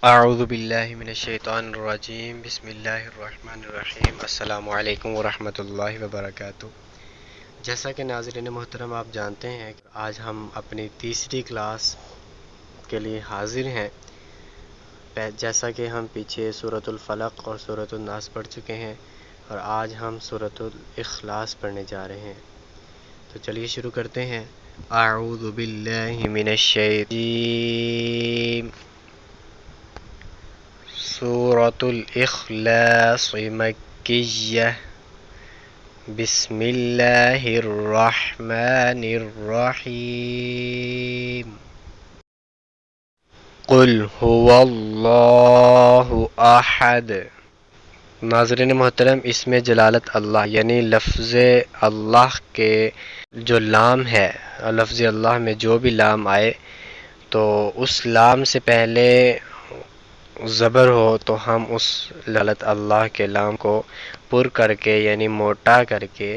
اعوذ باللہ من الشیطان الرجیم بسم اللہ الرحمن الرحیم السلام علیکم ورحمۃ اللہ وبرکاتہ۔ جیسا کہ ناظرین محترم آپ جانتے ہیں کہ آج ہم اپنی تیسری کلاس کے لیے حاضر ہیں۔ جیسا کہ ہم پیچھے سورۃ الفلق اور سورۃ الناس پڑھ چکے ہیں اور آج ہم سورۃ الاخلاص پڑھنے جا رہے ہیں، تو چلیے شروع کرتے ہیں۔ اعوذ باللہ من الشیطان سورة الاخلاص مکیہ بسم اللہ الرحمن الرحیم قل هو اللہ احد۔ ناظرین محترم، اس میں جلالت اللہ یعنی لفظ اللہ کے جو لام ہے، لفظ اللہ میں جو بھی لام آئے تو اس لام سے پہلے زبر ہو تو ہم اس جلالت اللہ کے لام کو پر کر کے یعنی موٹا کر کے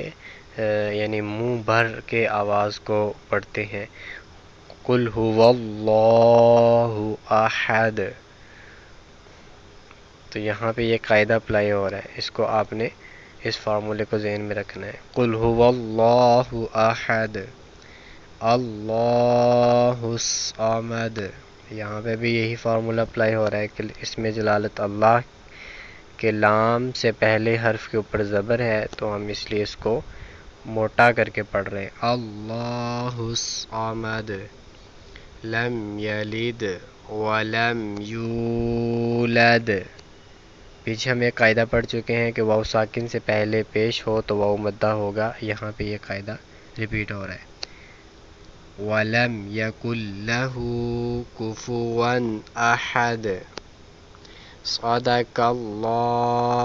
یعنی منہ بھر کے آواز کو پڑھتے ہیں۔ قل هو اللہ احد۔ تو یہاں پہ یہ قاعدہ اپلائی ہو رہا ہے، اس کو آپ نے اس فارمولے کو ذہن میں رکھنا ہے۔ قل هو اللہ احد اللہ الصمد۔ یہاں پہ بھی یہی فارمولہ اپلائی ہو رہا ہے کہ اس میں جلالت اللہ کے لام سے پہلے حرف کے اوپر زبر ہے تو ہم اس لیے اس کو موٹا کر کے پڑھ رہے ہیں۔ اللہ الصمد لم یلد ولم یولد۔ پیچھے ہم ایک قاعدہ پڑھ چکے ہیں کہ واو ساکن سے پہلے پیش ہو تو واو مدہ ہوگا، یہاں پہ یہ قاعدہ ریپیٹ ہو رہا ہے۔ وَلَمْ يَكُنْ لَهُ كُفُوًا أَحَدٌ۔ صدق اللہ